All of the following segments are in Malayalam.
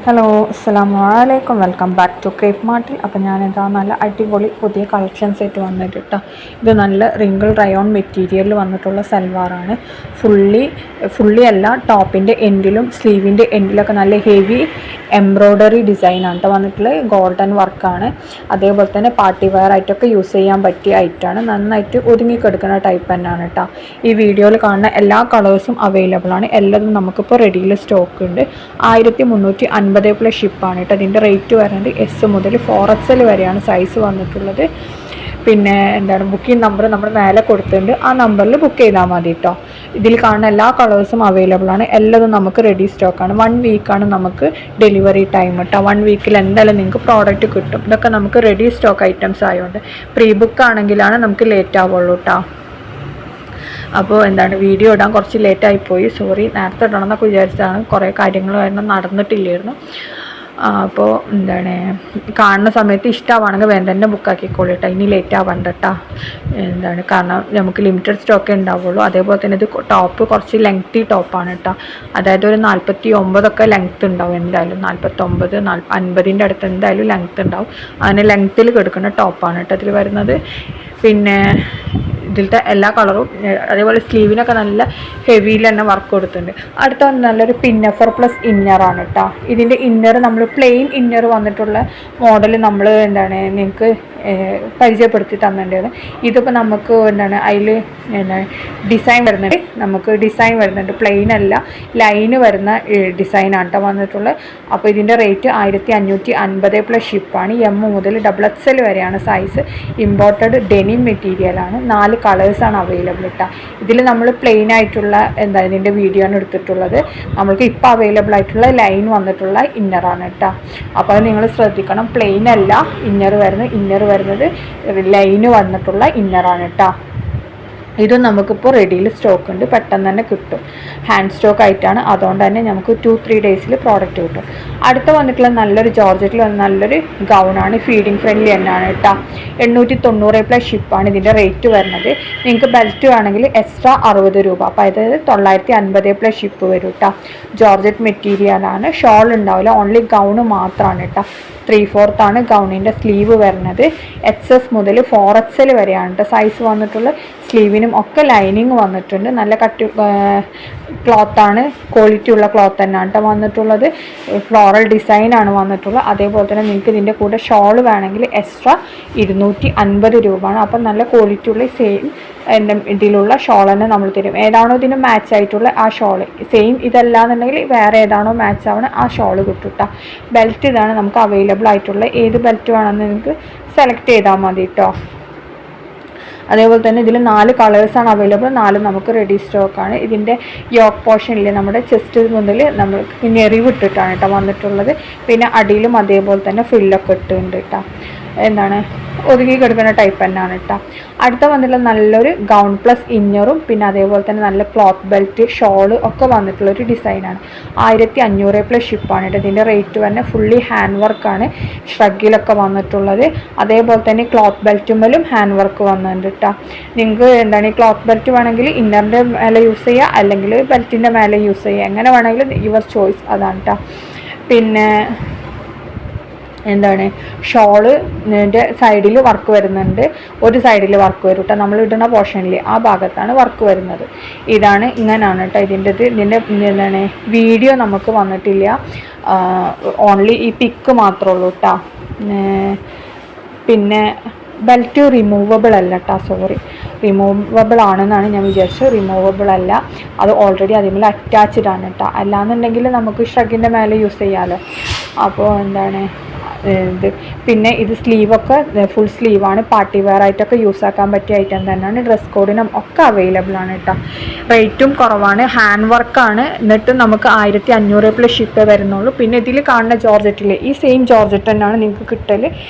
ഹലോ അസ്സലാമു അലൈക്കും, വെൽക്കം ബാക്ക് ടു ക്രേപ്പ് മാർട്ടിൽ. അപ്പോൾ ഞാനിതാ നല്ല അടിപൊളി പുതിയ കളക്ഷൻസ് ആയിട്ട് വന്നിട്ട് കേട്ടോ. ഇത് നല്ല റിങ്കിൾ റയോൺ മെറ്റീരിയലിൽ വന്നിട്ടുള്ള സൽവാറാണ്. ഫുള്ളി അല്ല, ടോപ്പിൻ്റെ എൻഡിലും സ്ലീവിൻ്റെ എൻഡിലൊക്കെ നല്ല ഹെവി എംബ്രോയ്ഡറി ഡിസൈനാണ് കേട്ടോ വന്നിട്ടുള്ളത്. ഗോൾഡൻ വർക്കാണ്. അതേപോലെ തന്നെ പാർട്ടി വെയർ ആയിട്ടൊക്കെ യൂസ് ചെയ്യാൻ പറ്റിയ ഐറ്റാണ്. നന്നായിട്ട് ഒതുങ്ങിക്കെടുക്കുന്ന ടൈപ്പ് തന്നെയാണ് കേട്ടോ. ഈ വീഡിയോയിൽ കാണുന്ന എല്ലാ കളേഴ്സും അവൈലബിൾ ആണ്. എല്ലാതും നമുക്കിപ്പോൾ റെഡിയിൽ സ്റ്റോക്ക് ഉണ്ട്. 1350+ ഷിപ്പാണ് കേട്ടോ. അതിൻ്റെ റേറ്റ് വരുന്നത് എസ് മുതൽ 4XL വരെയാണ് സൈസ് വന്നിട്ടുള്ളത്. പിന്നെ ബുക്കിംഗ് നമ്പർ നമ്മൾ മേലെ കൊടുത്തിട്ടുണ്ട്. ആ നമ്പറിൽ ബുക്ക് ചെയ്താൽ മതി കേട്ടോ. ഇതിൽ കാണുന്ന എല്ലാ കളേഴ്സും അവൈലബിൾ ആണ്. എല്ലാതും നമുക്ക് റെഡി സ്റ്റോക്കാണ്. 1 വീക്കാണ് നമുക്ക് ഡെലിവറി ടൈം കേട്ടോ. 1 വീക്കിൽ എന്തായാലും നിങ്ങൾക്ക് പ്രോഡക്റ്റ് കിട്ടും. ഇതൊക്കെ നമുക്ക് റെഡി സ്റ്റോക്ക് ഐറ്റംസ് ആയതുകൊണ്ട് പ്രീ ബുക്ക് ആണെങ്കിലാണ് നമുക്ക് ലേറ്റ് ആവുള്ളൂ കേട്ടോ. അപ്പോൾ വീഡിയോ ഇടാൻ കുറച്ച് ലേറ്റായിപ്പോയി, സോറി. നേരത്തെ ഇടണമെന്നൊക്കെ വിചാരിച്ചതാണ്, കുറേ കാര്യങ്ങൾ കാരണം നടന്നിട്ടില്ലായിരുന്നു. അപ്പോൾ കാണുന്ന സമയത്ത് ഇഷ്ടമാണെങ്കിൽ വേണ്ട തന്നെ ബുക്കാക്കിക്കോളൂ കേട്ടോ. ഇനി ലേറ്റ് ആവണ്ട കേട്ടോ. കാരണം നമുക്ക് ലിമിറ്റഡ് സ്റ്റോക്കേ ഉണ്ടാവുള്ളൂ. അതേപോലെ തന്നെ ഇത് ടോപ്പ് കുറച്ച് ലെങ്തി ടോപ്പാണ് കേട്ടോ. അതായത് ഒരു 49ഒക്കെ ലെങ്ത്ത് ഉണ്ടാവും എന്തായാലും. 49, 50ൻ്റെ അടുത്ത് എന്തായാലും ലെങ്ത്ത് ഉണ്ടാവും. അങ്ങനെ ലെങ്ത്തിൽ കിടക്കുന്ന ടോപ്പാണ് കേട്ടോ ഇതിൽ വരുന്നത്. പിന്നെ ഇതിലത്തെ എല്ലാ കളറും അതേപോലെ സ്ലീവിനൊക്കെ നല്ല ഹെവിയിൽ തന്നെ വർക്ക് കൊടുത്തിട്ടുണ്ട്. അടുത്ത നല്ലൊരു പിന്നഫർ പ്ലസ് ഇന്നറാണ് കേട്ടോ. ഇതിൻ്റെ ഇന്നർ നമ്മൾ പ്ലെയിൻ ഇന്നർ വന്നിട്ടുള്ള മോഡൽ നമ്മൾ നിങ്ങൾക്ക് പരിചയപ്പെടുത്തി തന്നിട്ടുണ്ടായിരുന്നു. ഇതിപ്പോൾ നമുക്ക് അതിൽ ഡിസൈൻ വരുന്നുണ്ട്. നമുക്ക് ഡിസൈൻ വരുന്നുണ്ട്, പ്ലെയിൻ അല്ല, ലൈന് വരുന്ന ഡിസൈനാണ് കേട്ടോ വന്നിട്ടുള്ളത്. അപ്പോൾ ഇതിൻ്റെ റേറ്റ് 1550+ ഷിപ്പാണ്. M മുതൽ XXL വരെയാണ് സൈസ്. ഇമ്പോർട്ടഡ് ഡെനിം മെറ്റീരിയലാണ്. 4 കളേഴ്സാണ് അവൈലബിൾ കേട്ടോ. ഇതിൽ നമ്മൾ പ്ലെയിൻ ആയിട്ടുള്ള ഇതിൻ്റെ വീഡിയോ ആണ് എടുത്തിട്ടുള്ളത്. നമ്മൾക്ക് ഇപ്പോൾ അവൈലബിൾ ആയിട്ടുള്ള ലൈൻ വന്നിട്ടുള്ള ഇന്നറാണ് കേട്ടോ. അപ്പോൾ അത് നിങ്ങൾ ശ്രദ്ധിക്കണം. പ്ലെയിൻ അല്ല ഇന്നർ വരുന്നത് ലൈന് വന്നിട്ടുള്ള ഇന്നറാണ് കേട്ടോ. ഇതും നമുക്കിപ്പോൾ റെഡിയിൽ സ്റ്റോക്ക് ഉണ്ട്, പെട്ടെന്ന് തന്നെ കിട്ടും. ഹാൻഡ് സ്റ്റോക്ക് ആയിട്ടാണ്, അതുകൊണ്ട് തന്നെ നമുക്ക് 2-3 ഡേയ്സിൽ പ്രോഡക്റ്റ് കിട്ടും. അടുത്ത വന്നിട്ടുള്ള നല്ലൊരു ജോർജറ്റിൽ വന്ന നല്ലൊരു ഗൗണാണ്. ഫീഡിങ് ഫ്രണ്ട്ലി തന്നെയാണ് കേട്ടോ. 890+ ഷിപ്പാണ് ഇതിൻ്റെ റേറ്റ് വരുന്നത്. നിങ്ങൾക്ക് ബെൽറ്റ് വേണമെങ്കിൽ എക്സ്ട്രാ 60 രൂപ. അപ്പോൾ അതായത് 950+ ഷിപ്പ് വരും കേട്ടോ. ജോർജറ്റ് മെറ്റീരിയലാണ്. ഷോൾ ഉണ്ടാവില്ല, ഓൺലി ഗൗണ് മാത്രമാണ് കേട്ടോ. 3/4 ആണ് ഗൗണിൻ്റെ സ്ലീവ് വരുന്നത്. XS മുതൽ 4XL വരെയാണ് കേട്ടോ സൈസ് വന്നിട്ടുള്ളത്. സ്ലീവിനും ഒക്കെ ലൈനിങ് വന്നിട്ടുണ്ട്. നല്ല ക്ലോത്താണ്, ക്വാളിറ്റി ഉള്ള ക്ലോത്ത് തന്നെയാണ് കേട്ടോ വന്നിട്ടുള്ളത്. ഫ്ലോറൽ ഡിസൈനാണ് വന്നിട്ടുള്ളത്. അതേപോലെ തന്നെ നിങ്ങൾക്ക് ഇതിൻ്റെ കൂടെ ഷോൾ വേണമെങ്കിൽ എക്സ്ട്രാ 250 രൂപയാണ്. അപ്പം നല്ല ക്വാളിറ്റി ഉള്ള സെയിം ഇതിലുള്ള ഷോൾ തന്നെ നമ്മൾ തരും. ഏതാണോ ഇതിന് മാച്ച് ആയിട്ടുള്ള ആ ഷോൾ സെയിം, ഇതല്ലാന്നുണ്ടെങ്കിൽ വേറെ ഏതാണോ മാച്ച് ആവണം ആ ഷോൾ കിട്ടും കേട്ടോ. ബെൽറ്റ് ഇതാണ് നമുക്ക് അവൈലബിൾ ആയിട്ടുള്ള. ഏത് ബെൽറ്റ് വേണമെന്ന് നിങ്ങൾക്ക് സെലക്ട് ചെയ്താൽ മതി കേട്ടോ. അതേപോലെ തന്നെ ഇതിൽ 4 കളേഴ്സാണ് അവൈലബിൾ. 4 നമുക്ക് റെഡി സ്റ്റോക്കാണ്. ഇതിൻ്റെ യോക്ക് പോർഷനിൽ നമ്മുടെ ചെസ്റ്റ് മുതൽ നമുക്ക് ഞെറിവ് ഇട്ടിട്ടാണ് കേട്ടോ വന്നിട്ടുള്ളത്. പിന്നെ അടിയിലും അതേപോലെ തന്നെ ഫില്ലൊക്കെ ഇട്ടുണ്ട് കേട്ടോ. ഒതുങ്ങി കിടക്കുന്ന ടൈപ്പ് തന്നെയാണ് കേട്ടോ. അടുത്ത വന്നിട്ടുള്ള നല്ലൊരു ഗൗൺ പ്ലസ് ഇന്നറും പിന്നെ അതേപോലെ തന്നെ നല്ല ക്ലോത്ത് ബെൽറ്റ് ഷോള് ഒക്കെ വന്നിട്ടുള്ളൊരു ഡിസൈനാണ്. 1500+ ഷിപ്പാണ് കേട്ടോ. ഇതിൻ്റെ റേറ്റ് തന്നെ ഫുള്ളി ഹാൻഡ് വർക്കാണ് ഷ്രഗിലൊക്കെ വന്നിട്ടുള്ളത്. അതേപോലെ തന്നെ ക്ലോത്ത് ബെൽറ്റുമ്മലും ഹാൻഡ് വർക്ക് വന്നിട്ടുണ്ട് കേട്ടോ. നിങ്ങൾക്ക് ഈ ക്ലോത്ത് ബെൽറ്റ് വേണമെങ്കിൽ ഇന്നറിൻ്റെ മേലെ യൂസ് ചെയ്യുക, അല്ലെങ്കിൽ ബെൽറ്റിൻ്റെ മേലെ യൂസ് ചെയ്യുക, എങ്ങനെ വേണമെങ്കിലും യുവർ ചോയ്സ് അതാണ് കേട്ടോ. പിന്നെ ഷോളിൻ്റെ സൈഡിൽ വർക്ക് വരുന്നുണ്ട്. ഒരു സൈഡിൽ വർക്ക് വരും കേട്ടോ. നമ്മൾ ഇടുന്ന പോർഷനിൽ ആ ഭാഗത്താണ് വർക്ക് വരുന്നത്. ഇങ്ങനെയാണ് കേട്ടോ ഇതിൻ്റെ വീഡിയോ നമുക്ക് വന്നിട്ടില്ല. ഓൺലി ഈ പിക്ക് മാത്രമേ ഉള്ളൂ കേട്ടോ. പിന്നെ ബെൽറ്റ് റിമൂവബിൾ അല്ല കേട്ടോ, സോറി. റിമൂവബിൾ ആണെന്നാണ് ഞാൻ വിചാരിച്ചത്. റിമൂവബിൾ അല്ല, അത് ഓൾറെഡി അതിൽ അറ്റാച്ച്ഡ് ആണ് കേട്ടോ. അല്ലാന്നുണ്ടെങ്കിൽ നമുക്ക് ഷ്രഗിൻ്റെ മേലെ യൂസ് ചെയ്യാമല്ലോ. അപ്പോൾ പിന്നെ ഇത് സ്ലീവൊക്കെ ഫുൾ സ്ലീവാണ്. പാർട്ടി വെയർ ആയിട്ടൊക്കെ യൂസ് ആക്കാൻ പറ്റിയ ഐറ്റം തന്നെയാണ്. ഡ്രസ് കോഡിനും ഒക്കെ അവൈലബിൾ ആണ് കേട്ടോ. റേറ്റും കുറവാണ്, ഹാൻഡ് വർക്കാണ്. എന്നിട്ടും നമുക്ക് 1500+ ഷിപ്പേ വരുന്നുള്ളൂ. പിന്നെ ഇതിൽ കാണുന്ന ജോർജറ്റിൽ ഈ സെയിം ജോർജറ്റ് തന്നെയാണ് നിങ്ങൾക്ക് കിട്ടൽ.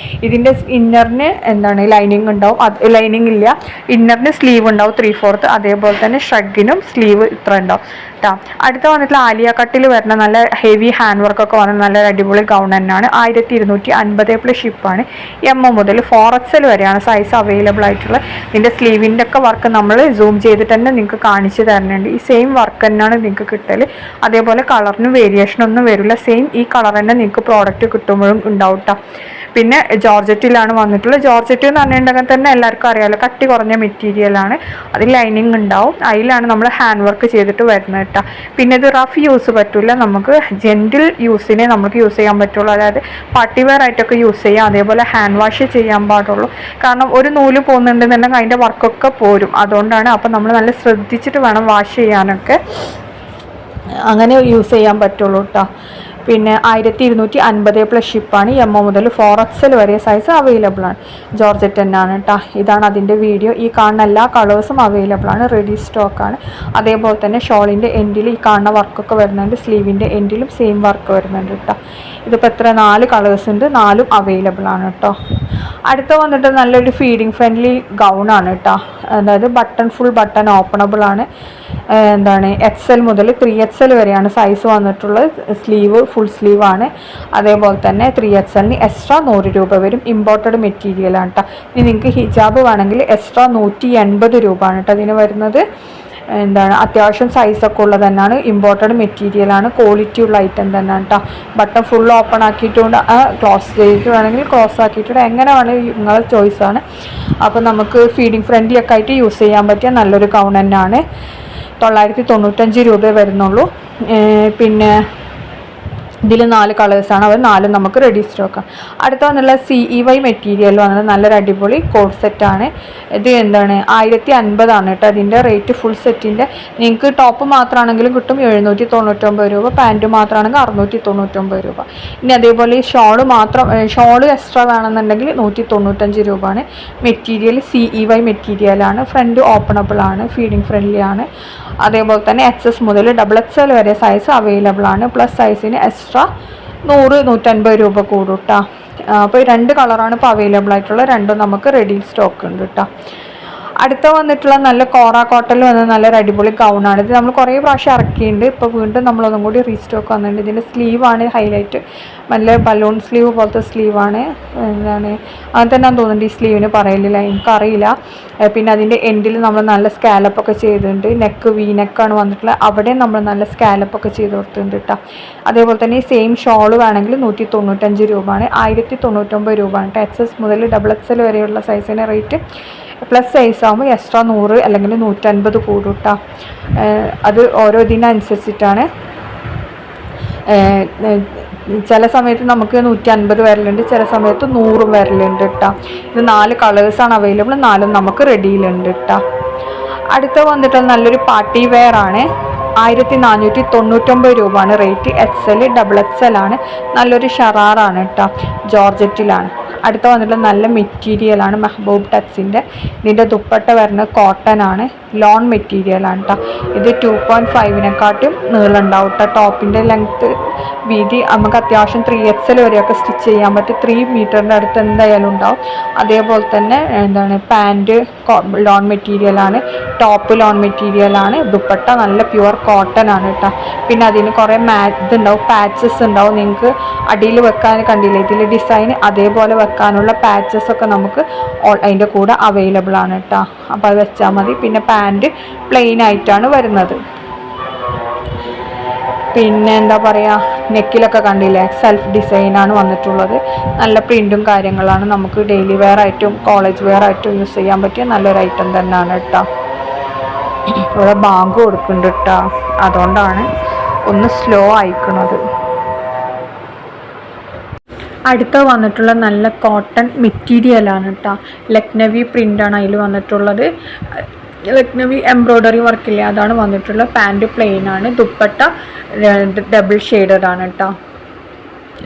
ഇതിൻ്റെ ഇന്നറിന് ലൈനിങ് ഉണ്ടാവും, ലൈനിങ് ഇല്ല. ഇന്നറിന് സ്ലീവ് ഉണ്ടാവും 3/4. അതേപോലെ തന്നെ ഷ്രഗിനും സ്ലീവ് ഇത്ര ഉണ്ടാവും കേട്ടോ. അടുത്ത വന്നിട്ടുള്ള ആലിയ കട്ടിൽ വരുന്ന നല്ല ഹെവി ഹാൻഡ് വർക്കൊക്കെ വന്ന നല്ല അടിപൊളി ഗൗൺ തന്നെയാണ്. 1250 1250+ ഷിപ്പാണ്. എം മുതൽ 4XL വരെയാണ് സൈസ് അവൈലബിൾ ആയിട്ടുള്ളത്. ഇതിൻ്റെ സ്ലീവിൻ്റെ ഒക്കെ വർക്ക് നമ്മൾ സൂം ചെയ്തിട്ട് തന്നെ നിങ്ങൾക്ക് കാണിച്ചു തരുന്നുണ്ട്. ഈ സെയിം വർക്ക് തന്നെയാണ് നിങ്ങൾക്ക് കിട്ടൽ. അതേപോലെ കളറിന് വേരിയേഷൻ ഒന്നും വരില്ല. സെയിം ഈ കളർ തന്നെ നിങ്ങൾക്ക് പ്രോഡക്റ്റ് കിട്ടുമ്പോഴും ഉണ്ടാവും കേട്ടോ. പിന്നെ ജോർജറ്റിലാണ് വന്നിട്ടുള്ളത്. ജോർജറ്റ് എന്ന് പറഞ്ഞിട്ടുണ്ടെങ്കിൽ തന്നെ എല്ലാവർക്കും അറിയാമല്ലോ, കട്ടി കുറഞ്ഞ മെറ്റീരിയലാണ്. അതിൽ ലൈനിങ് ഉണ്ടാവും. അതിലാണ് നമ്മൾ ഹാൻഡ് വർക്ക് ചെയ്തിട്ട് വരുന്നത് കേട്ടോ. പിന്നെ ഇത് റഫ് യൂസ് പറ്റില്ല, നമുക്ക് ജെൻറ്റിൽ യൂസിനെ നമുക്ക് യൂസ് ചെയ്യാൻ പറ്റുള്ളൂ. അതായത് പാർട്ടി വെയർ ആയിട്ടൊക്കെ യൂസ് ചെയ്യാം. അതേപോലെ ഹാൻഡ് വാഷ് ചെയ്യാൻ പാടുള്ളൂ. കാരണം ഒരു നൂല് പോകുന്നുണ്ടെന്നുണ്ടെങ്കിൽ അതിൻ്റെ വർക്കൊക്കെ പോരും. അതുകൊണ്ടാണ്. അപ്പം നമ്മൾ നല്ല ശ്രദ്ധിച്ചിട്ട് വേണം വാഷ് ചെയ്യാനൊക്കെ. അങ്ങനെ യൂസ് ചെയ്യാൻ പറ്റുള്ളൂ കേട്ടോ. പിന്നെ 1250+ ഷിപ്പാണ്. എം മുതൽ 4XL വരെ സൈസ് അവൈലബിൾ ആണ്. ജോർജറ്റ് തന്നെയാണ് കേട്ടോ. ഇതാണ് അതിൻ്റെ വീഡിയോ. ഈ കാണുന്ന എല്ലാ കളേഴ്സും അവൈലബിൾ ആണ്, റെഡി സ്റ്റോക്കാണ്. അതേപോലെ തന്നെ ഷോളിൻ്റെ എൻഡിൽ ഈ കാണുന്ന വർക്കൊക്കെ വരുന്നുണ്ട്. സ്ലീവിൻ്റെ എൻഡിലും സെയിം വർക്ക് വരുന്നുണ്ട് കേട്ടോ. ഇതിപ്പോൾ എത്ര 4 കളേഴ്സ് ഉണ്ട്, 4ഉം അവൈലബിൾ ആണ് കേട്ടോ. അടുത്ത വന്നിട്ട് നല്ലൊരു ഫീഡിങ് ഫ്രണ്ട്ലി ഗൗണാണ് കേട്ടോ. അതായത് ഫുൾ ബട്ടൺ ഓപ്പണബിൾ ആണ്. XL മുതൽ 3XL വരെയാണ് സൈസ് വന്നിട്ടുള്ളത്. സ്ലീവ് ഫുൾ സ്ലീവ് ആണ്. അതേപോലെ തന്നെ 3XLന് എക്സ്ട്രാ 100 രൂപ വരും. ഇമ്പോർട്ടഡ് മെറ്റീരിയലാണ് കേട്ടോ. ഇനി നിങ്ങൾക്ക് ഹിജാബ് വേണമെങ്കിൽ എക്സ്ട്രാ 180 രൂപ ആണ് കേട്ടോ ഇതിന് വരുന്നത്. അത്യാവശ്യം സൈസൊക്കെ ഉള്ളത് തന്നെയാണ്. ഇമ്പോർട്ടഡ് മെറ്റീരിയലാണ്. ക്വാളിറ്റി ഉള്ള ഐറ്റം തന്നെയാണ് കേട്ടോ. ബട്ടൺ ഫുൾ ഓപ്പൺ ആക്കിയിട്ടുണ്ട്, ക്ലോസ് ചെയ്തിട്ട് വേണമെങ്കിൽ ക്ലോസ് ആക്കിയിട്ടുണ്ട്, എങ്ങനെ വേണമെങ്കിൽ നിങ്ങളുടെ ചോയ്സാണ്. അപ്പോൾ നമുക്ക് ഫീഡിങ് ഫ്രണ്ട്ലി ഒക്കെ ആയിട്ട് യൂസ് ചെയ്യാൻ പറ്റിയ നല്ലൊരു ഗൗൺ തന്നെയാണ്. 995 രൂപ വരുന്നുള്ളൂ. പിന്നെ ഇതിൽ 4 കളേഴ്സാണ്. അവർ 4 നമുക്ക് റെഡി സ്റ്റോക്കാണ്. അടുത്ത വന്നുള്ള CEY മെറ്റീരിയൽ വന്നത് നല്ലൊരു അടിപൊളി കോഡ് സെറ്റാണ്. ഇത് 1050 ആണ് കേട്ടോ അതിൻ്റെ റേറ്റ്. ഫുൾ സെറ്റിൻ്റെ നിങ്ങൾക്ക് ടോപ്പ് മാത്രമാണെങ്കിലും കിട്ടും 799 രൂപ, പാൻറ്റ് മാത്രമാണെങ്കിൽ 699 രൂപ. ഇനി അതേപോലെ ഈ ഷോള് എക്സ്ട്രാ വേണമെന്നുണ്ടെങ്കിൽ 195 രൂപയാണ്. മെറ്റീരിയൽ CEY മെറ്റീരിയലാണ്. ഫ്രണ്ട് ഓപ്പണബിൾ ആണ്, ഫീഡിങ് ഫ്രണ്ട്ലി ആണ്. അതേപോലെ തന്നെ XS മുതൽ XXL വരെ സൈസ് അവൈലബിൾ ആണ്. പ്ലസ് സൈസിന് എക്സ്ട്രാ 100-150 രൂപ കൂടും കേട്ടോ. അപ്പോൾ 2 കളറാണ് ഇപ്പോൾ അവൈലബിൾ ആയിട്ടുള്ളത്. രണ്ടും നമുക്ക് റെഡി സ്റ്റോക്ക് ഉണ്ട് കേട്ടോ. അടുത്ത വന്നിട്ടുള്ള നല്ല കോറ കോട്ടണിൽ വന്ന നല്ലൊരു അടിപൊളി ഗൗണാണ്. ഇത് നമ്മൾ കുറേ പ്രാവശ്യം ഇറക്കിയിട്ടുണ്ട്. ഇപ്പോൾ വീണ്ടും നമ്മളൊന്നും കൂടി റീസ്റ്റോക്ക് വന്നിട്ടുണ്ട്. ഇതിൻ്റെ സ്ലീവാണ് ഹൈലൈറ്റ്. നല്ല ബലൂൺ സ്ലീവ് പോലത്തെ സ്ലീവാണ്. അങ്ങനെ തന്നെ തോന്നുന്നുണ്ട് ഈ സ്ലീവിന് പറയില്ല, എനിക്കറിയില്ല. പിന്നെ അതിൻ്റെ എൻഡിൽ നമ്മൾ നല്ല സ്കാലപ്പൊക്കെ ചെയ്തിട്ടുണ്ട്. നെക്ക് നെക്കാണ് വന്നിട്ടുള്ളത്. അവിടെ നമ്മൾ നല്ല സ്കാലപ്പൊക്കെ ചെയ്ത് കൊടുത്തിട്ടുണ്ട് കേട്ടോ. അതേപോലെ തന്നെ ഈ സെയിം ഷോൾ വേണമെങ്കിൽ 195 രൂപയാണ്. 1099 രൂപയാണ് കേട്ടോ. XS മുതൽ XXL വരെയുള്ള സൈസിൻ്റെ റേറ്റ്. പ്ലസ് സൈസ് ആകുമ്പോൾ എക്സ്ട്രാ 100 അല്ലെങ്കിൽ 150 കൂടും കേട്ടോ. അത് ഓരോ ഇതിനനുസരിച്ചിട്ടാണ്. ചില സമയത്ത് നമുക്ക് 150 വരലുണ്ട്, ചില സമയത്ത് 100 വരലുണ്ട് കേട്ടോ. ഇത് 4 കളേഴ്സാണ് അവൈലബിൾ. 4ഉം നമുക്ക് റെഡിയിലുണ്ട് കേട്ടോ. അടുത്ത വന്നിട്ട് നല്ലൊരു പാർട്ടി വെയർ ആണ്. 1499 രൂപയാണ് റേറ്റ്. XL XXL ആണ്. നല്ലൊരു ഷറാറാണ് കേട്ടോ. ജോർജറ്റിലാണ്. അടുത്ത വന്നിട്ടുള്ള നല്ല മെറ്റീരിയലാണ്. മെഹബൂബ് ടക്സിൻ്റെ. ഇതിൻ്റെ ദുപ്പട്ട വരുന്നത് കോട്ടൺ ആണ്. ലോൺ മെറ്റീരിയലാണ് കേട്ടോ. ഇത് 2.5-നെക്കാട്ടും നീളം ഉണ്ടാവും കേട്ടോ. ടോപ്പിൻ്റെ ലെങ്ത്ത് വീതി നമുക്ക് അത്യാവശ്യം 3XL വരെയൊക്കെ സ്റ്റിച്ച് ചെയ്യാൻ പറ്റും. 3 മീറ്ററിൻ്റെ അടുത്ത് എന്തായാലും ഉണ്ടാവും. അതേപോലെ തന്നെ പാൻറ്റ് ലോൺ മെറ്റീരിയലാണ്. ടോപ്പ് ലോൺ മെറ്റീരിയലാണ്. ദുപ്പട്ട നല്ല പ്യുവർ കോട്ടൺ ആണ് കേട്ടോ. പിന്നെ അതിന് കുറേ ഇതുണ്ടാവും, പാച്ചസ് ഉണ്ടാവും. നിങ്ങൾക്ക് അടിയിൽ വെക്കാൻ കണ്ടില്ലേ ഇതിൽ ഡിസൈൻ, അതേപോലെ വെക്കാനുള്ള പാച്ചസ് ഒക്കെ നമുക്ക് അതിൻ്റെ കൂടെ അവൈലബിൾ ആണ് കേട്ടോ. അപ്പോൾ അത് വെച്ചാൽ മതി. പിന്നെ പാൻറ്റ് പ്ലെയിൻ ആയിട്ടാണ് വരുന്നത്. പിന്നെ എന്താ പറയുക, നെക്കിലൊക്കെ കണ്ടില്ലേ സെൽഫ് ഡിസൈനാണ് വന്നിട്ടുള്ളത്. നല്ല പ്രിൻറ്റും കാര്യങ്ങളാണ്. നമുക്ക് ഡെയിലി വെയർ ആയിട്ടും കോളേജ് വെയർ ആയിട്ടും യൂസ് ചെയ്യാൻ പറ്റിയ നല്ലൊരു ഐറ്റം തന്നെയാണ് കേട്ടോ. ഇവിടെ ബാങ്ക് കൊടുക്കുന്നുണ്ട് കേട്ടോ. അതുകൊണ്ടാണ് ഒന്ന് സ്ലോ ആയിക്കണത്. അടുത്ത വന്നിട്ടുള്ള നല്ല കോട്ടൺ മെറ്റീരിയലാണ് കേട്ടോ. ലക്നവി പ്രിൻ്റാണ് അതിൽ വന്നിട്ടുള്ളത്. ലക്നവി എംബ്രോയ്ഡറി വർക്കില്ലേ അതാണ് വന്നിട്ടുള്ളത്. പാൻറ്റ് പ്ലെയിൻ ആണ്. ദുപ്പട്ട ഡബിൾ ഷെയ്ഡഡാണ് കേട്ടോ.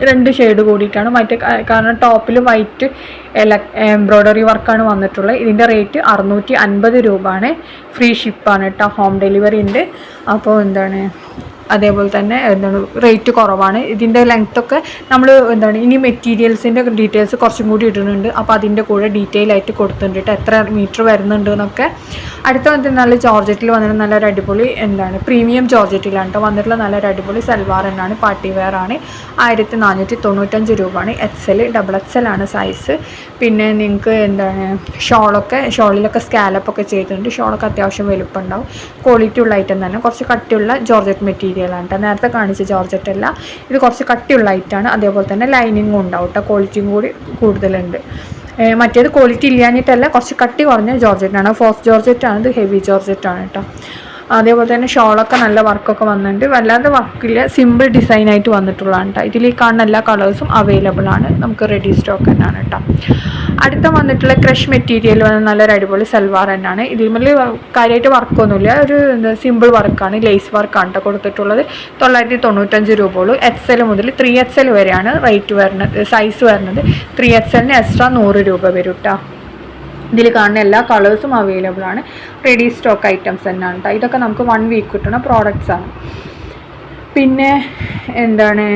2 ഷെയ്ഡ് കൂടിയിട്ടാണ്. കാരണം ടോപ്പിൽ വൈറ്റ് എംബ്രോയ്ഡറി വർക്കാണ് വന്നിട്ടുള്ളത്. ഇതിൻ്റെ റേറ്റ് 650 രൂപയാണ്. ഫ്രീ ഷിപ്പാണ് കേട്ടോ. ഹോം ഡെലിവറി ഉണ്ട്. അപ്പോൾ അതേപോലെ തന്നെ എന്താണ് റേറ്റ് കുറവാണ്. ഇതിൻ്റെ ലെങ്ത്തൊക്കെ നമ്മൾ എന്താണ് ഇനി മെറ്റീരിയൽസിൻ്റെ ഡീറ്റെയിൽസ് കുറച്ചും കൂടി ഇടുന്നുണ്ട്. അപ്പോൾ അതിൻ്റെ കൂടെ ഡീറ്റെയിൽ ആയിട്ട് കൊടുത്തിട്ടുണ്ട് കേട്ടോ, എത്ര മീറ്റർ വരുന്നുണ്ട് എന്നൊക്കെ. അടുത്ത വന്നിട്ട് നല്ല ജോർജറ്റിൽ വന്നിട്ട് നല്ലൊരു അടിപൊളി എന്താണ് പ്രീമിയം ജോർജറ്റിലാണ് കേട്ടോ വന്നിട്ടുള്ള നല്ലൊരു അടിപൊളി സൽവാർ തന്നെയാണ്. പാർട്ടി വെയർ ആണ്. 1495 രൂപയാണ്. XL XXL ആണ് സൈസ്. പിന്നെ നിങ്ങൾക്ക് എന്താണ് ഷോളിലൊക്കെ സ്കാലപ്പൊക്കെ ചെയ്തിട്ടുണ്ട്. ഷോളൊക്കെ അത്യാവശ്യം വലുപ്പമുണ്ടാവും. ക്വാളിറ്റി ഉള്ള ഐറ്റം തന്നെ. കുറച്ച് കട്ടിയുള്ള ജോർജറ്റ് മെറ്റീരിയലാണ് കേട്ടോ. നേരത്തെ കാണിച്ച ജോർജറ്റ് അല്ല, ഇത് കുറച്ച് കട്ടിയുള്ള ഐറ്റാണ്. അതേപോലെ തന്നെ ലൈനിങ്ങും ഉണ്ടാവും കേട്ടോ, ക്വാളിറ്റിയും കൂടി കൂടുതലുണ്ട്. മറ്റേത് ക്വാളിറ്റി ഇല്ലാഞ്ഞിട്ടല്ല, കുറച്ച് കട്ടി കുറഞ്ഞ ജോർജറ്റാണ്. ഫോസ്റ്റ് ജോർജറ്റാണ്, ഇത് ഹെവി ജോർജറ്റാണ് കേട്ടോ. അതേപോലെ തന്നെ ഷോളൊക്കെ നല്ല വർക്കൊക്കെ വന്നിട്ടുണ്ട്. വല്ലാതെ വർക്കില്ല, സിമ്പിൾ ഡിസൈനായിട്ട് വന്നിട്ടുള്ളതാണ് കേട്ടോ. ഇതിൽ ഈ കാണുന്ന എല്ലാ കളേഴ്സും അവൈലബിൾ ആണ്, നമുക്ക് റെഡി സ്റ്റോക്ക് തന്നെയാണ് കേട്ടോ. അടുത്ത വന്നിട്ടുള്ള ക്രഷ് മെറ്റീരിയൽ വന്ന് നല്ലൊരു അടിപൊളി സൽവാർ തന്നെയാണ്. ഇതിൽ കാര്യമായിട്ട് വർക്കൊന്നുമില്ല, ഒരു സിമ്പിൾ വർക്കാണ്, ലേസ് വർക്കാണ് കേട്ടോ കൊടുത്തിട്ടുള്ളത്. 995 രൂപയുള്ളൂ. XL മുതൽ 3XL വരെയാണ് റേറ്റ് വരുന്നത്, സൈസ് വരുന്നത്. 3XLന് എക്സ്ട്രാ 100 രൂപ വരും കേട്ടോ. ഇതിൽ കാണുന്ന എല്ലാ കളേഴ്സും അവൈലബിൾ ആണ്. റെഡി സ്റ്റോക്ക് ഐറ്റംസ് തന്നെയാണ് കേട്ടോ. ഇതൊക്കെ നമുക്ക് 1 വീക്ക് കിട്ടുന്ന പ്രോഡക്റ്റ്സ് ആണ്. പിന്നെ എന്താണ്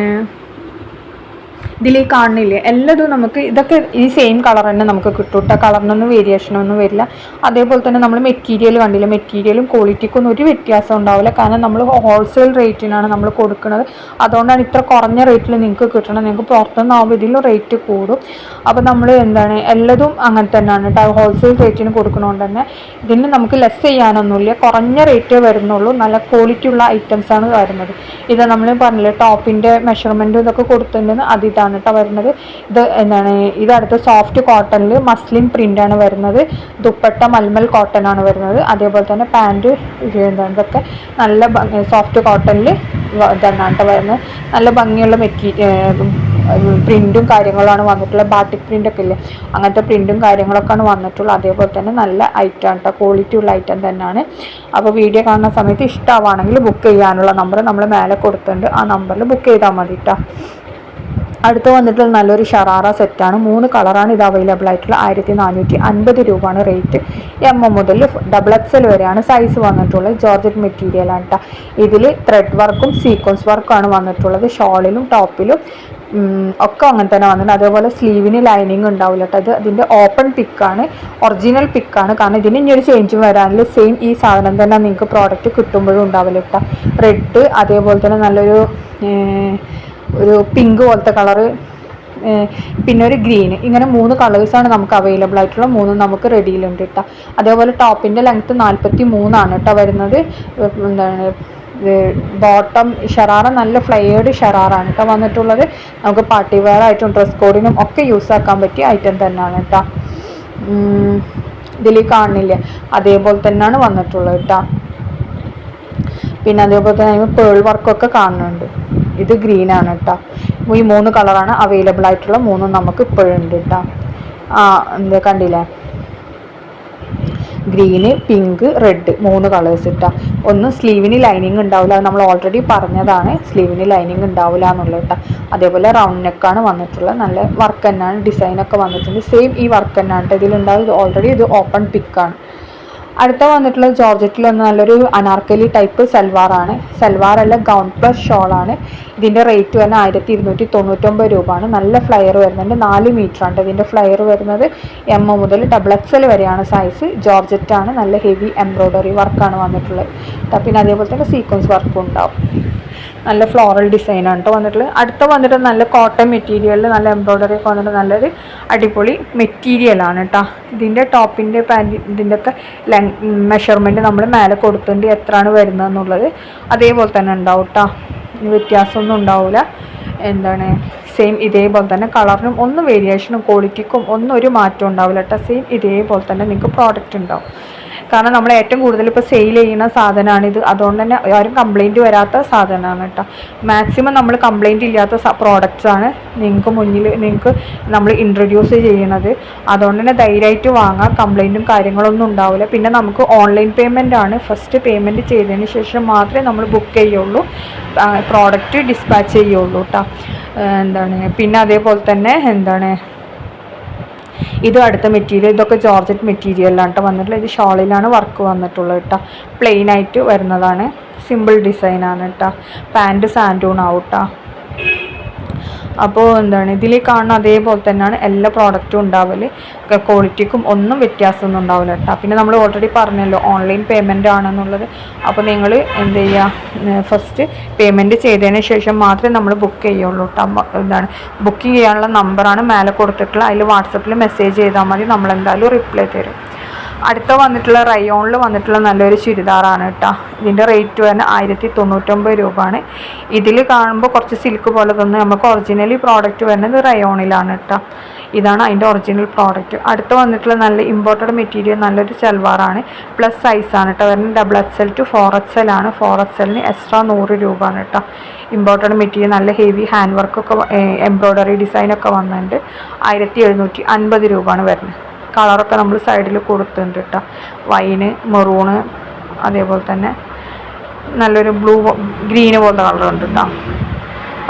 ഇതിൽ കാണുന്നില്ലേ എല്ലാതും നമുക്ക് ഇതൊക്കെ ഈ സെയിം കളർ തന്നെ നമുക്ക് കിട്ടും കേട്ടോ. കളറിനൊന്നും വേരിയേഷനൊന്നും വരില്ല. അതേപോലെ തന്നെ നമ്മൾ മെറ്റീരിയൽ കണ്ടില്ല, മെറ്റീരിയലും ക്വാളിറ്റിക്കൊന്നും ഒരു വ്യത്യാസം ഉണ്ടാവില്ല. കാരണം നമ്മൾ ഹോൾസെയിൽ റേറ്റിനാണ് നമ്മൾ കൊടുക്കുന്നത്. അതുകൊണ്ടാണ് ഇത്ര കുറഞ്ഞ റേറ്റിൽ നിങ്ങൾക്ക് കിട്ടണം. നിങ്ങൾക്ക് പുറത്തുനിന്നാകുമ്പോൾ ഇതിലും റേറ്റ് കൂടും. അപ്പോൾ നമ്മൾ എന്താണ് എല്ലാതും അങ്ങനെ തന്നെയാണ് കേട്ടോ. ഹോൾസെയിൽ റേറ്റിന് കൊടുക്കണോണ്ട് തന്നെ ഇതിന് നമുക്ക് ലെസ് ചെയ്യാനൊന്നുമില്ല, കുറഞ്ഞ റേറ്റേ വരുന്നുള്ളൂ. നല്ല ക്വാളിറ്റി ഉള്ള ഐറ്റംസാണ് വരുന്നത്. ഇത് നമ്മൾ പറഞ്ഞില്ലേ ടോപ്പിൻ്റെ മെഷർമെൻറ്റും ഇതൊക്കെ കൊടുത്തിട്ടുണ്ടെന്ന് അതിതാണ് കേട്ടോ വരുന്നത്. ഇത് എന്താണ് ഇതടുത്ത് സോഫ്റ്റ് കോട്ടണിൽ മസ്ലിൻ പ്രിൻ്റാണ് വരുന്നത്. ദുപ്പട്ട മൽമൽ കോട്ടൺ ആണ് വരുന്നത്. അതേപോലെ തന്നെ പാൻറ്റ് എന്താണ് ഇതൊക്കെ നല്ല സോഫ്റ്റ് കോട്ടണിൽ ഇതാണ് കേട്ടോ വരുന്നത്. നല്ല ഭംഗിയുള്ള പ്രിൻറ്റും കാര്യങ്ങളാണ് വന്നിട്ടുള്ളത്. ബാട്ടിക് പ്രിൻ്റൊക്കെ ഇല്ലേ, അങ്ങനത്തെ പ്രിൻറ്റും കാര്യങ്ങളൊക്കെയാണ് വന്നിട്ടുള്ളത്. അതേപോലെ തന്നെ നല്ല ഐറ്റം കേട്ടോ, ക്വാളിറ്റി ഉള്ള ഐറ്റം തന്നെയാണ്. അപ്പോൾ വീഡിയോ കാണുന്ന സമയത്ത് ഇഷ്ടമാണെങ്കിൽ ബുക്ക് ചെയ്യാനുള്ള നമ്പർ നമ്മൾ മേലെ കൊടുത്തിട്ടുണ്ട്. ആ നമ്പറിൽ ബുക്ക് ചെയ്താൽ മതി കേട്ടോ. അടുത്ത് വന്നിട്ട് നല്ലൊരു ഷറാറ സെറ്റാണ്. 3 കളറാണ് ഇത് അവൈലബിൾ ആയിട്ടുള്ള. 1450 രൂപയാണ് റേറ്റ്. M മുതൽ XXL വരെയാണ് സൈസ് വന്നിട്ടുള്ളത്. ജോർജറ്റ് മെറ്റീരിയലാണ് കേട്ടോ. ഇതിൽ ത്രെഡ് വർക്കും സീക്വൻസ് വർക്കാണ് വന്നിട്ടുള്ളത്. ഷോളിലും ടോപ്പിലും ഒക്കെ അങ്ങനെ തന്നെ വന്നിട്ടുണ്ട്. അതേപോലെ സ്ലീവിന് ലൈനിങ് ഉണ്ടാവില്ല കേട്ടോ. അത് അതിൻ്റെ ഓപ്പൺ പിക്കാണ്, ഒറിജിനൽ പിക്കാണ്. കാരണം ഇതിന് ഇനി ഒരു ചേഞ്ചും വരാനില്ല. സെയിം ഈ സാധനം തന്നെ നിങ്ങൾക്ക് പ്രോഡക്റ്റ് കിട്ടുമ്പോഴും ഉണ്ടാവില്ല കേട്ടോ. റെഡ് അതേപോലെ തന്നെ നല്ലൊരു പിങ്ക് പോലത്തെ കളറ്, പിന്നെ ഒരു ഗ്രീന്, ഇങ്ങനെ 3 കളേഴ്സാണ് നമുക്ക് അവൈലബിൾ ആയിട്ടുള്ള. 3 നമുക്ക് റെഡിയിലുണ്ട് കേട്ടോ. അതേപോലെ ടോപ്പിൻ്റെ ലെങ്ത്ത് 43 കേട്ടോ വരുന്നത്. എന്താണ് ബോട്ടം ഷറാറ നല്ല ഫ്ലെയേർഡ് ഷറാറാണ് കേട്ടോ വന്നിട്ടുള്ളത്. നമുക്ക് പാർട്ടി വെയർ ആയിട്ടും ഡ്രസ് കോഡിനും ഒക്കെ യൂസ് ആക്കാൻ പറ്റിയ ഐറ്റം തന്നെയാണ് കേട്ടോ. ഇതിൽ കാണുന്നില്ലേ അതേപോലെ തന്നെയാണ് വന്നിട്ടുള്ളത് കേട്ടോ. പിന്നെ അതേപോലെ തന്നെ പേൾ വർക്കൊക്കെ കാണുന്നുണ്ട്. ഇത് ഗ്രീനാണ് കേട്ടോ. ഈ 3 കളറാണ് അവൈലബിൾ ആയിട്ടുള്ള. 3 നമുക്ക് ഇപ്പോഴുണ്ട് കേട്ടോ. എന്താ കണ്ടില്ലേ, ഗ്രീന്, പിങ്ക്, റെഡ് 3 കളേഴ്സ് ഇട്ടാ. ഒന്ന് സ്ലീവിന് ലൈനിങ് ഉണ്ടാവില്ല, അത് നമ്മൾ ഓൾറെഡി പറഞ്ഞതാണ്, സ്ലീവിന് ലൈനിങ് ഉണ്ടാവില്ല എന്നുള്ളത് കേട്ടോ. അതേപോലെ റൗണ്ട് നെക്കാണ് വന്നിട്ടുള്ളത്. നല്ല വർക്ക് തന്നെയാണ്, ഡിസൈനൊക്കെ വന്നിട്ടുണ്ട്. സെയിം ഈ വർക്ക് തന്നെയാണ് ഇതിലുണ്ടാവും. ഇത് ഓൾറെഡി ഇത് ഓപ്പൺ പിക്കാണ്. അടുത്ത വന്നിട്ടുള്ളത് ജോർജറ്റിൽ വന്ന് നല്ലൊരു അനാർക്കലി ടൈപ്പ് സൽവാറാണ്. സൽവാറല്ല, ഗൗൺ പ്ലസ് ഷോളാണ്. ഇതിൻ്റെ റേറ്റ് തന്നെ 1299 രൂപയാണ്. നല്ല ഫ്ലയർ വരുന്നുണ്ട്. 4 മീറ്ററാണ് ഇതിൻ്റെ ഫ്ലയർ വരുന്നത്. M മുതൽ XXL വരെയാണ് സൈസ്. ജോർജറ്റാണ്, നല്ല ഹെവി എംബ്രോയ്ഡറി വർക്കാണ് വന്നിട്ടുള്ളത്. പിന്നെ അതേപോലെ തന്നെ സീക്വൻസ് വർക്കും ഉണ്ടാവും. നല്ല ഫ്ലോറൽ ഡിസൈനാണ് കേട്ടോ വന്നിട്ടുള്ളത്. അടുത്ത വന്നിട്ട് നല്ല കോട്ടൺ മെറ്റീരിയലിൽ നല്ല എംബ്രോയ്ഡറി ഒക്കെ വന്നിട്ട് നല്ലൊരു അടിപൊളി മെറ്റീരിയലാണ് കേട്ടോ. ഇതിൻ്റെ ടോപ്പിൻ്റെ പാൻറ്റ് ഇതിൻ്റെയൊക്കെ മെഷർമെൻറ്റ് നമ്മൾ മേലെ കൊടുത്തിട്ടുണ്ട്, എത്രയാണ് വരുന്നതെന്നുള്ളത്. അതേപോലെ തന്നെ ഉണ്ടാവും കേട്ടോ, വ്യത്യാസമൊന്നും ഉണ്ടാവില്ല. എന്താണ് സെയിം ഇതേപോലെ തന്നെ കളറിനും ഒന്നും വേരിയേഷനും ക്വാളിറ്റിക്കും ഒന്നും ഒരു മാറ്റം ഉണ്ടാവില്ല കേട്ടോ. സെയിം ഇതേപോലെ തന്നെ നിങ്ങൾക്ക് പ്രോഡക്റ്റ് ഉണ്ടാവും. കാരണം നമ്മൾ ഏറ്റവും കൂടുതൽ ഇപ്പോൾ സെയിൽ ചെയ്യുന്ന സാധനമാണിത്. അതുകൊണ്ട് തന്നെ ആരും കംപ്ലയിൻറ്റ് വരാത്ത സാധനമാണ് കേട്ടോ. മാക്സിമം നമ്മൾ കംപ്ലയിൻറ്റ് ഇല്ലാത്ത പ്രോഡക്റ്റ്സാണ് നിങ്ങൾക്ക് നമ്മൾ ഇൻട്രൊഡ്യൂസ് ചെയ്യുന്നത്. അതുകൊണ്ട് തന്നെ ധൈര്യമായിട്ട് വാങ്ങാം, കംപ്ലയിൻറ്റും കാര്യങ്ങളൊന്നും ഉണ്ടാവില്ല. പിന്നെ നമുക്ക് ഓൺലൈൻ പേയ്മെൻ്റ് ആണ്. ഫസ്റ്റ് പേയ്മെൻറ്റ് ചെയ്തതിന് ശേഷം മാത്രമേ നമ്മൾ ബുക്ക് ചെയ്യുള്ളൂ, പ്രോഡക്റ്റ് ഡിസ്പാച്ച് ചെയ്യുള്ളൂ കേട്ടോ. പിന്നെ അതേപോലെ തന്നെ ഇത് അടുത്ത മെറ്റീരിയൽ, ഇതൊക്കെ ജോർജറ്റ് മെറ്റീരിയലാണ് കേട്ടോ വന്നിട്ടുള്ളത്. ഇത് ഷോളിലാണ് വർക്ക് വന്നിട്ടുള്ളത് കേട്ടോ. പ്ലെയിൻ ആയിട്ട് വരുന്നതാണ്. സിമ്പിൾ ഡിസൈനാണ് കേട്ടോ. പാൻറ്റ് സാൻഡൂൺ ആവും കേട്ടോ. അപ്പോൾ എന്താണ് ഇതിൽ കാണുന്ന അതേപോലെ തന്നെയാണ് എല്ലാ പ്രോഡക്റ്റും ഉണ്ടാവല്. ക്വാളിറ്റിക്കും ഒന്നും വ്യത്യാസമൊന്നും ഉണ്ടാവില്ല കേട്ടോ. പിന്നെ നമ്മൾ ഓൾറെഡി പറഞ്ഞല്ലോ ഓൺലൈൻ പേയ്മെൻ്റ് ആണെന്നുള്ളത്. അപ്പോൾ നിങ്ങൾ എന്ത് ചെയ്യുക, ഫസ്റ്റ് പേയ്മെൻറ്റ് ചെയ്തതിന് ശേഷം മാത്രമേ നമ്മൾ ബുക്ക് ചെയ്യുള്ളൂ കേട്ടോ. എന്താണ് ബുക്ക് ചെയ്യാനുള്ള നമ്പറാണ് മേലെ കൊടുത്തിട്ടുള്ള, അതിൽ വാട്സപ്പിൽ മെസ്സേജ് ചെയ്താൽ മതി, നമ്മളെന്തായാലും റിപ്ലൈ തരും. അടുത്ത വന്നിട്ടുള്ള റയോണിൽ വന്നിട്ടുള്ള നല്ലൊരു ചുരിദാറാണ് കേട്ടോ. ഇതിൻ്റെ റേറ്റ് തന്നെ 1099 രൂപയാണ്. ഇതിൽ കാണുമ്പോൾ കുറച്ച് സിൽക്ക് പോലെ തോന്നുന്നു, നമുക്ക് ഒറിജിനലി പ്രോഡക്റ്റ് വരുന്നത് റയോണിലാണ് കേട്ടോ. ഇതാണ് അതിൻ്റെ ഒറിജിനൽ പ്രോഡക്റ്റ്. അടുത്ത് വന്നിട്ടുള്ള നല്ല ഇമ്പോർട്ടഡ് മെറ്റീരിയൽ നല്ലൊരു സൽവാറാണ്. പ്ലസ് സൈസാണ് കേട്ടോ വരുന്നത്. XXL to 4XL ആണ്. 4XLന് എക്സ്ട്രാ 100 രൂപയാണ് കേട്ടോ. ഇമ്പോർട്ടഡ് മെറ്റീരിയൽ നല്ല ഹെവി ഹാൻഡ് വർക്കൊക്കെ എംബ്രോയ്ഡറി ഡിസൈനൊക്കെ വന്നിട്ടുണ്ട്. 1750 രൂപയാണ് വരുന്നത്. കളറൊക്കെ നമ്മൾ സൈഡിൽ കൊടുത്തിട്ടുണ്ട് കേട്ടോ. വൈന്, മെറൂണ്, അതേപോലെ തന്നെ നല്ലൊരു ബ്ലൂ ഗ്രീന് പോലത്തെ കളറുണ്ട് കേട്ടോ.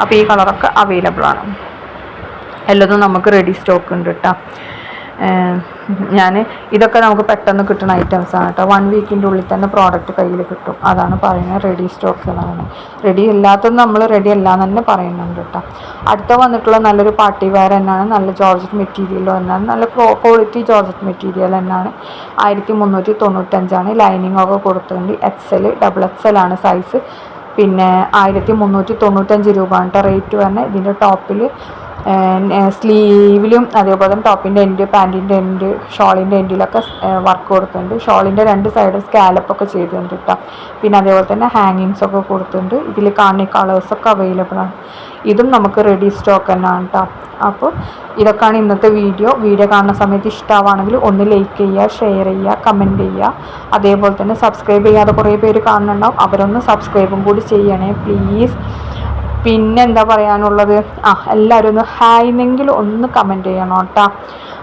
അപ്പോൾ ഈ കളറൊക്കെ അവൈലബിൾ ആണ്. എല്ലാതും നമുക്ക് റെഡി സ്റ്റോക്ക് ഉണ്ട് കേട്ടോ. ഇതൊക്കെ നമുക്ക് പെട്ടെന്ന് കിട്ടുന്ന ഐറ്റംസാണ് കേട്ടോ. 1 വീക്കിൻ്റെ ഉള്ളിൽ തന്നെ പ്രോഡക്റ്റ് കയ്യിൽ കിട്ടും. അതാണ് പറയുന്നത് റെഡി സ്റ്റോക്ക് എന്നാണ്. റെഡി അല്ലാത്തത് നമ്മൾ റെഡി അല്ല എന്ന് തന്നെ പറയുന്നുണ്ട് കേട്ടോ. അടുത്ത വന്നിട്ടുള്ള നല്ലൊരു പാർട്ടി വെയർ തന്നെയാണ്. നല്ല ജോർജറ്റ് മെറ്റീരിയൽ തന്നെയാണ്. നല്ല ക്വാളിറ്റി ജോർജറ്റ് മെറ്റീരിയൽ തന്നെയാണ്. 1395 ലൈനിങ് ഒക്കെ കൊടുത്തിട്ടുണ്ട്. XL, XXL ആണ് സൈസ്. പിന്നെ 1395 രൂപയാണ് കേട്ടോ റേറ്റ് വരുന്നത്. ഇതിൻ്റെ ടോപ്പിൽ സ്ലീവിലും അതേപോലെ തന്നെ ടോപ്പിൻ്റെ എൻഡ്, പാൻറ്റിൻ്റെ എൻഡ്, ഷോളിൻ്റെ എൻഡിലൊക്കെ വർക്ക് കൊടുത്തിട്ടുണ്ട്. ഷോളിൻ്റെ 2 സൈഡും സ്കാലപ്പൊക്കെ ചെയ്തിട്ടുണ്ട് കേട്ടോ. പിന്നെ അതേപോലെ തന്നെ ഹാങ്ങിങ്സ് ഒക്കെ കൊടുത്തിട്ടുണ്ട്. ഇതിൽ കാണുന്ന കളേഴ്സൊക്കെ അവൈലബിൾ ആണ്. ഇതും നമുക്ക് റെഡി സ്റ്റോക്ക് തന്നെയാണ് കേട്ടോ. അപ്പോൾ ഇതൊക്കെയാണ് ഇന്നത്തെ വീഡിയോ. കാണുന്ന സമയത്ത് ഇഷ്ടമാവുകയാണെങ്കിൽ ഒന്ന് ലൈക്ക് ചെയ്യുക, ഷെയർ ചെയ്യുക, കമൻറ്റ് ചെയ്യുക. അതേപോലെ തന്നെ സബ്സ്ക്രൈബ് ചെയ്യാതെ കുറേ പേര് കാണുന്നുണ്ടാവും. അവരൊന്ന് സബ്സ്ക്രൈബും കൂടി ചെയ്യണേ പ്ലീസ്. പിന്നെ എന്താ പറയാനുള്ളത്, എല്ലാവരും ഒന്ന് ഹായ് എന്നെങ്കിലും ഒന്ന് കമൻറ്റ് ചെയ്യണം കേട്ടോ.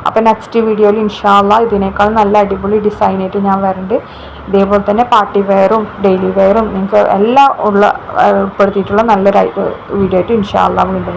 അപ്പോൾ നെക്സ്റ്റ് വീഡിയോയിൽ ഇൻഷാ അല്ലാഹ് ഇതിനേക്കാൾ നല്ല അടിപൊളി ഡിസൈനായിട്ട് ഞാൻ വരുന്നുണ്ട്. ഇതേപോലെ തന്നെ പാർട്ടി വെയറും ഡെയിലി വെയറും നിങ്ങൾക്ക് എല്ലാം ഉൾപ്പെടുത്തിയിട്ടുള്ള നല്ലൊരു വീഡിയോ ആയിട്ട് ഇൻഷാ അല്ലാഹ് വീണ്ടും